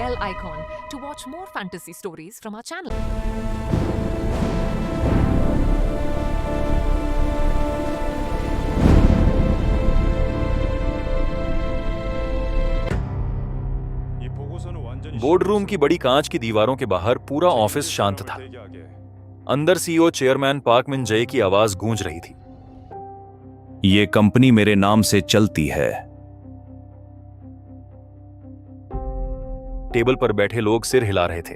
bell icon to watch more fantasy stories from our channel. Board room की बड़ी कांच की दीवारों के बाहर पूरा ऑफिस शांत था। अंदर सीईओ चेयरमैन पार्क मिन जय की आवाज गूंज रही थी। ये कंपनी मेरे नाम से चलती है। टेबल पर बैठे लोग सिर हिला रहे थे।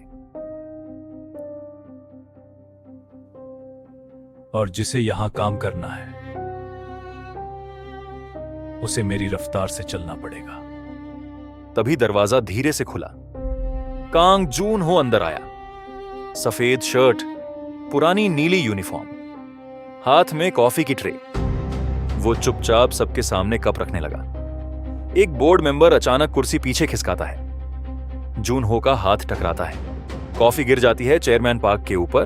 और जिसे यहां काम करना है उसे मेरी रफ्तार से चलना पड़ेगा। तभी दरवाजा धीरे से खुला। कांग जून हो अंदर आया। सफेद शर्ट, पुरानी नीली यूनिफॉर्म, हाथ में कॉफी की ट्रे। वो चुपचाप सबके सामने कप रखने लगा। एक बोर्ड मेंबर अचानक कुर्सी पीछे खिसकाता है। जून हो का हाथ टकराता है। कॉफी गिर जाती है चेयरमैन पार्क के ऊपर।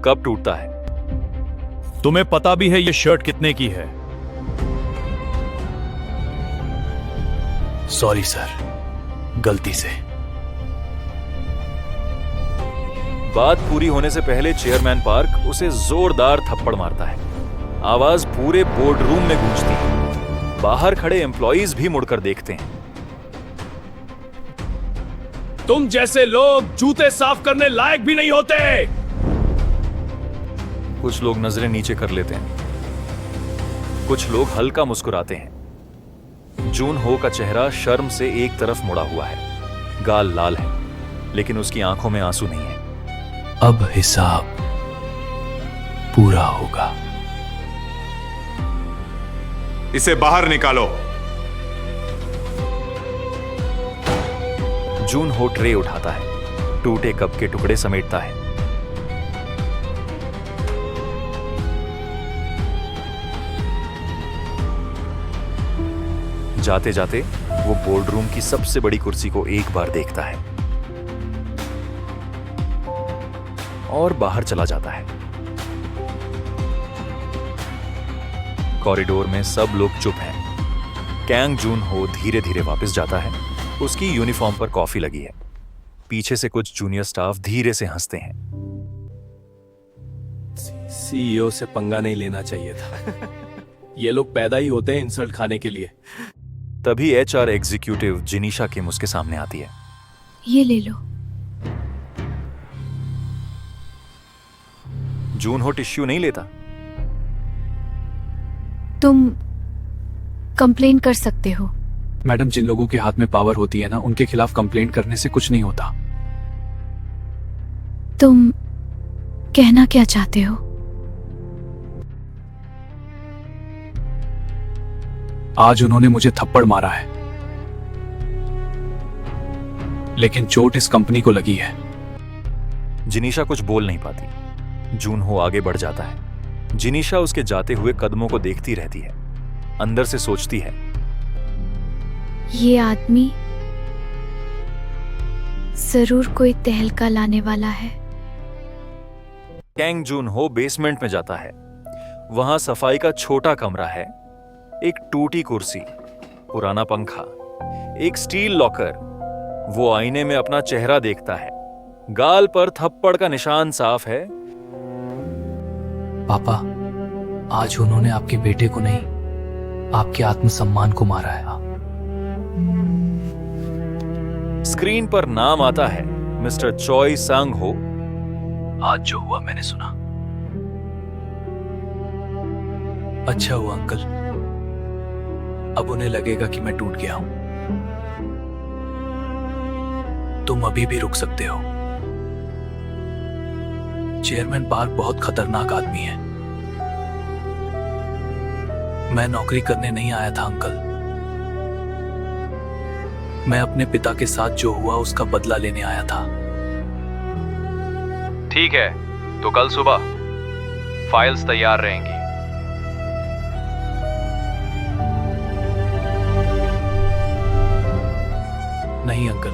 कप टूटता है। तुम्हें पता भी है ये शर्ट कितने की है? सॉरी सर, गलती से। बात पूरी होने से पहले चेयरमैन पार्क उसे जोरदार थप्पड़ मारता है। आवाज पूरे बोर्ड रूम में गूंजती है। बाहर खड़े एम्प्लॉइज भी मुड़कर देखते हैं। तुम जैसे लोग जूते साफ करने लायक भी नहीं होते। कुछ लोग नजरें नीचे कर लेते हैं। कुछ लोग हल्का मुस्कुराते हैं। जून हो का चेहरा शर्म से एक तरफ मुड़ा हुआ है। गाल लाल है, लेकिन उसकी आंखों में आंसू नहीं है। अब हिसाब पूरा होगा। इसे बाहर निकालो। जून हो ट्रे उठाता है। टूटे कप के टुकड़े समेटता है। जाते जाते वो बोर्ड रूम की सबसे बड़ी कुर्सी को एक बार देखता है और बाहर चला जाता है। कॉरिडोर में सब लोग चुप हैं। कैंग जून हो धीरे धीरे वापस जाता है। उसकी यूनिफॉर्म पर कॉफी लगी है। पीछे से कुछ जूनियर स्टाफ धीरे से हंसते हैं। सीईओ से पंगा नहीं लेना चाहिए था। ये लोग पैदा ही होते हैं इंसल्ट खाने के लिए। तभी एचआर एग्जीक्यूटिव जिनीशा किम उसके सामने आती है। ये ले लो। जून हो टिश्यू नहीं लेता। तुम कंप्लेन कर सकते हो। मैडम, जिन लोगों के हाथ में पावर होती है ना, उनके खिलाफ कंप्लेंट करने से कुछ नहीं होता। तुम कहना क्या चाहते हो? आज उन्होंने मुझे थप्पड़ मारा है, लेकिन चोट इस कंपनी को लगी है। जिनीशा कुछ बोल नहीं पाती। जून हो आगे बढ़ जाता है। जिनीशा उसके जाते हुए कदमों को देखती रहती है। अंदर से सोचती है, ये आदमी जरूर कोई तहलका लाने वाला है। कैंग जून हो बेसमेंट में जाता है। वहां सफाई का छोटा कमरा है। एक टूटी कुर्सी, पुराना पंखा, एक स्टील लॉकर। वो आईने में अपना चेहरा देखता है। गाल पर थप्पड़ का निशान साफ है। पापा, आज उन्होंने आपके बेटे को नहीं, आपके आत्मसम्मान को मारा है। स्क्रीन पर नाम आता है, मिस्टर चॉय सांग हो। आज जो हुआ मैंने सुना। अच्छा हुआ अंकल, अब उन्हें लगेगा कि मैं टूट गया हूं। तुम अभी भी रुक सकते हो। चेयरमैन पार्क बहुत खतरनाक आदमी है। मैं नौकरी करने नहीं आया था अंकल। मैं अपने पिता के साथ जो हुआ उसका बदला लेने आया था। ठीक है, तो कल सुबह फाइल्स तैयार रहेंगी। नहीं अंकल,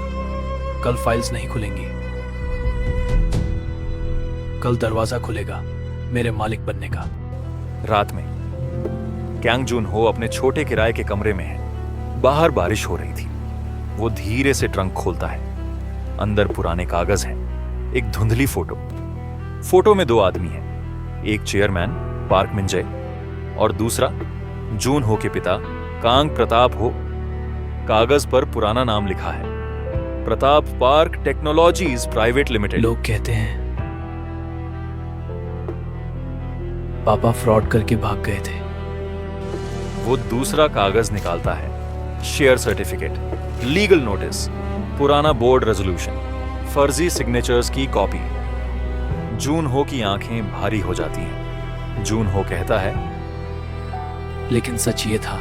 कल फाइल्स नहीं खुलेंगी। कल दरवाजा खुलेगा मेरे मालिक बनने का। रात में कैंग जून हो अपने छोटे किराए के कमरे में है। बाहर बारिश हो रही थी। वो धीरे से ट्रंक खोलता है। अंदर पुराने कागज हैं, एक धुंधली फोटो में 2 आदमी हैं, एक चेयरमैन पार्क मिंजय और दूसरा जून हो के पिता कांग प्रताप हो। कागज पर पुराना नाम लिखा है, Pratap park technologies private limited. लोग कहते हैं पापा फ्रॉड करके भाग गए थे। वो दूसरा कागज निकालता है, शेयर सर्टिफिकेट, लीगल नोटिस, पुराना बोर्ड रेजोल्यूशन, फर्जी सिग्नेचर्स की कॉपी। जून हो की आंखें भारी हो जाती हैं। जून हो कहता है, लेकिन सच ये था,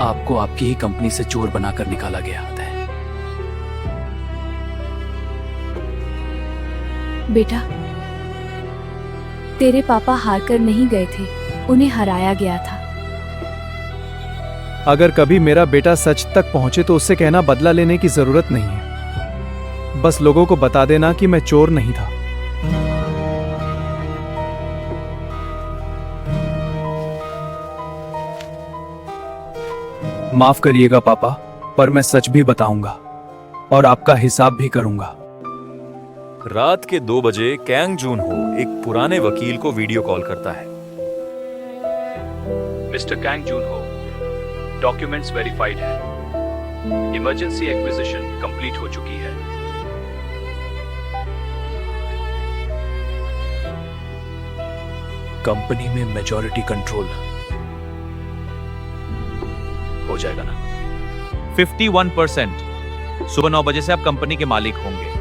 आपको आपकी ही कंपनी से चोर बनाकर निकाला गया है। बेटा, तेरे पापा हार कर नहीं गए थे, उन्हें हराया गया था। अगर कभी मेरा बेटा सच तक पहुंचे तो उससे कहना बदला लेने की जरूरत नहीं है। बस लोगों को बता देना कि मैं चोर नहीं था। माफ करिएगा पापा, पर मैं सच भी बताऊंगा और आपका हिसाब भी करूंगा। रात के 2 बजे कैंग जून हो एक पुराने वकील को वीडियो कॉल करता है। मिस्टर कैंग जून हो, डॉक्यूमेंट्स वेरीफाइड है, इमरजेंसी एक्विजिशन कंप्लीट हो चुकी है। कंपनी में मेजॉरिटी कंट्रोल हो जाएगा ना? 51%। सुबह 9 बजे से आप कंपनी के मालिक होंगे।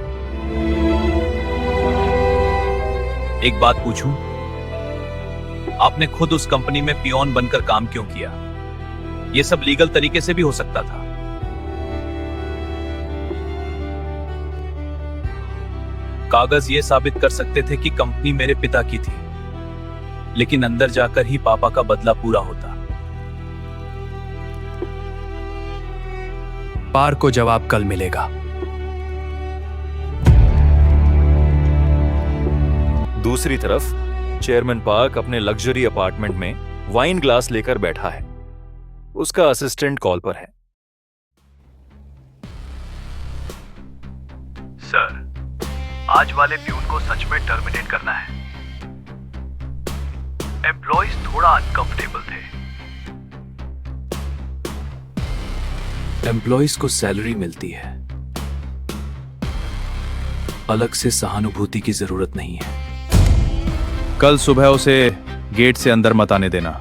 एक बात पूछूं, आपने खुद उस कंपनी में पियोन बनकर काम क्यों किया? यह सब लीगल तरीके से भी हो सकता था। कागज यह साबित कर सकते थे कि कंपनी मेरे पिता की थी, लेकिन अंदर जाकर ही पापा का बदला पूरा होता। पार को जवाब कल मिलेगा। दूसरी तरफ चेयरमैन पार्क अपने लग्जरी अपार्टमेंट में वाइन ग्लास लेकर बैठा है। उसका असिस्टेंट कॉल पर है। सर, आज वाले प्यून को सच में टर्मिनेट करना है। एम्प्लॉइज थोड़ा अनकंफर्टेबल थे। एम्प्लॉइज को सैलरी मिलती है, अलग से सहानुभूति की जरूरत नहीं है। कल सुबह उसे गेट से अंदर मत आने देना।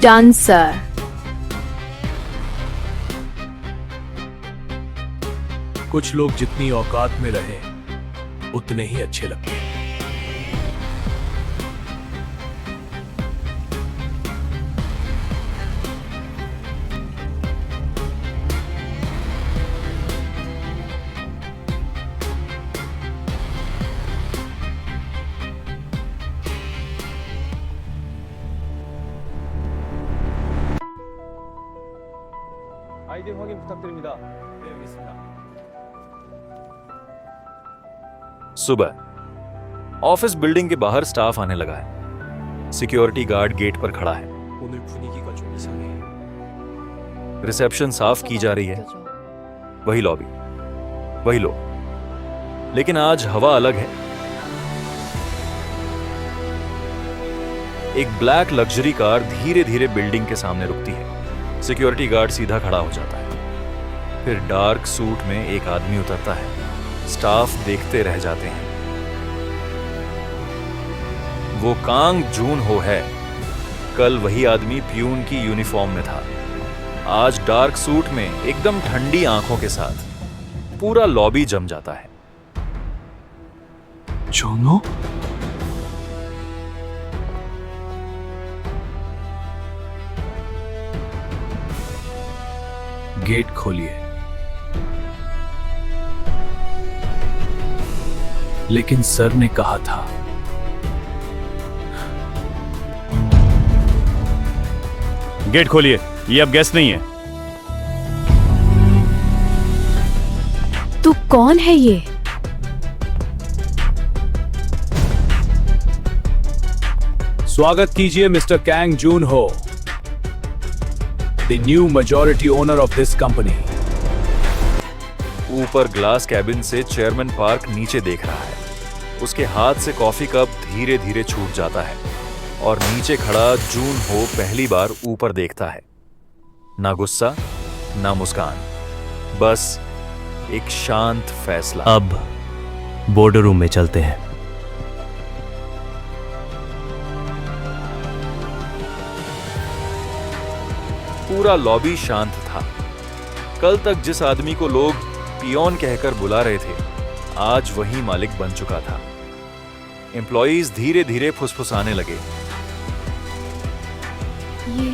Done sir. कुछ लोग जितनी औकात में रहे उतने ही अच्छे लगते हैं। 아이디 확인 부탁드립니다. सुबह ऑफिस बिल्डिंग के बाहर स्टाफ आने लगा है। सिक्योरिटी गार्ड गेट पर खड़ा है। 오늘 분위기가 좀 이상해। रिसेप्शन साफ की जा रही है। वही लॉबी, वही लोग, लेकिन आज हवा अलग है। एक ब्लैक लग्जरी कार धीरे धीरे बिल्डिंग के सामने रुकती है। सिक्योरिटी गार्ड सीधा खड़ा हो जाता है। फिर डार्क सूट में एक आदमी उतरता है। स्टाफ देखते रह जाते हैं। वो कांग जून हो है। कल वही आदमी प्यून की यूनिफॉर्म में था। आज डार्क सूट में एकदम ठंडी आंखों के साथ पूरा लॉबी जम जाता है। जोनो? गेट खोलिए। लेकिन सर ने कहा था। गेट खोलिए, ये अब गेस्ट नहीं है। तू कौन है ये? स्वागत कीजिए मिस्टर कैंग जून हो, the new majority owner of this company. ऊपर ग्लास कैबिन से चेयरमैन पार्क नीचे देख रहा है। उसके हाथ से कॉफी कप धीरे धीरे छूट जाता है और नीचे खड़ा जून हो पहली बार ऊपर देखता है। ना गुस्सा, ना मुस्कान, बस एक शांत फैसला। अब बोर्ड रूम में चलते हैं। पूरा लॉबी शांत था। कल तक जिस आदमी को लोग पियोन कहकर बुला रहे थे, आज वही मालिक बन चुका था। एम्प्लॉइज धीरे धीरे फुसफुसाने लगे। ये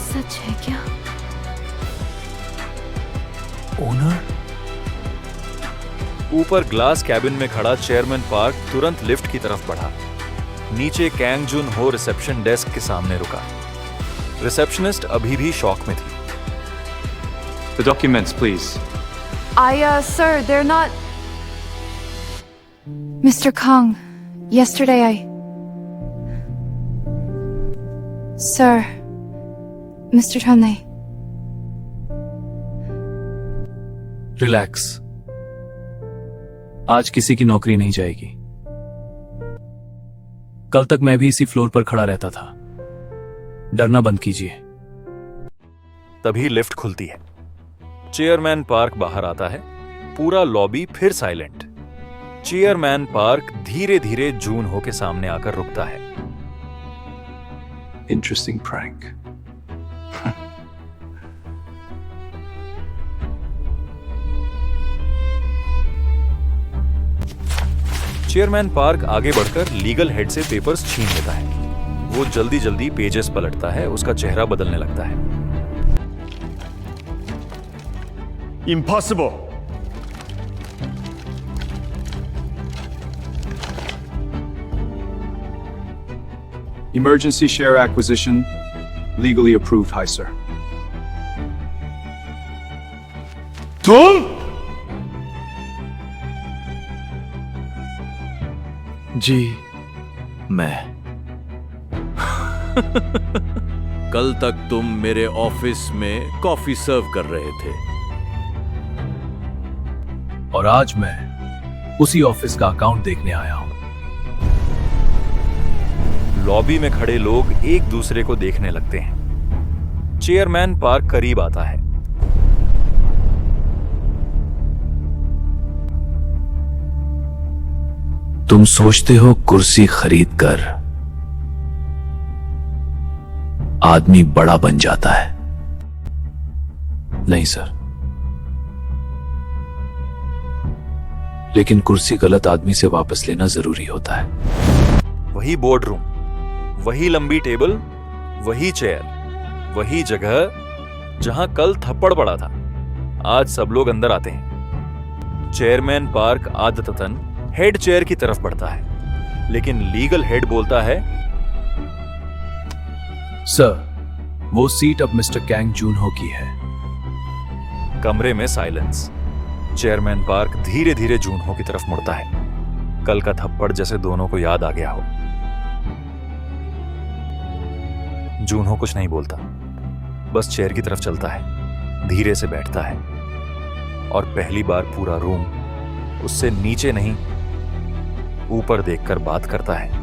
सच है क्या? ओनर? ऊपर ग्लास कैबिन में खड़ा चेयरमैन पार्क तुरंत लिफ्ट की तरफ बढ़ा। नीचे कैंग जून हो रिसेप्शन डेस्क के सामने रुका। रिसेप्शनिस्ट अभी भी शॉक में थी। The documents, please. Sir, they're not. Mr. Kang, yesterday Sir, Mr. Chanay. Relax. आज किसी की नौकरी नहीं जाएगी। कल तक मैं भी इसी फ्लोर पर खड़ा रहता था। डरना बंद कीजिए। तभी लिफ्ट खुलती है। चेयरमैन पार्क बाहर आता है। पूरा लॉबी फिर साइलेंट। चेयरमैन पार्क धीरे धीरे जून हो के सामने आकर रुकता है। Interesting prank. चेयरमैन पार्क आगे बढ़कर लीगल हेड से पेपर्स छीन लेता है। वो जल्दी जल्दी पेजेस पलटता है। उसका चेहरा बदलने लगता है। Impossible. Emergency share acquisition, legally approved, hi sir. तुम? जी मैं कल तक तुम मेरे ऑफिस में कॉफी सर्व कर रहे थे और आज मैं उसी ऑफिस का अकाउंट देखने आया हूं। लॉबी में खड़े लोग एक दूसरे को देखने लगते हैं। चेयरमैन पार्क करीब आता है। तुम सोचते हो कुर्सी खरीद कर आदमी बड़ा बन जाता है? नहीं सर, लेकिन कुर्सी गलत आदमी से वापस लेना जरूरी होता है। वही बोर्ड रूम, वही लंबी टेबल, वही चेयर, वही जगह जहां कल थप्पड़ पड़ा था। आज सब लोग अंदर आते हैं। चेयरमैन पार्क आदतन हेड चेयर की तरफ बढ़ता है, लेकिन लीगल हेड बोलता है, सर वो सीट अब मिस्टर कैंग जून हो की है। कमरे में साइलेंस। चेयरमैन पार्क धीरे धीरे जून हो की तरफ मुड़ता है। कल का थप्पड़ जैसे दोनों को याद आ गया हो। जून हो कुछ नहीं बोलता, बस चेयर की तरफ चलता है, धीरे से बैठता है और पहली बार पूरा रूम उससे नीचे नहीं ऊपर देखकर बात करता है।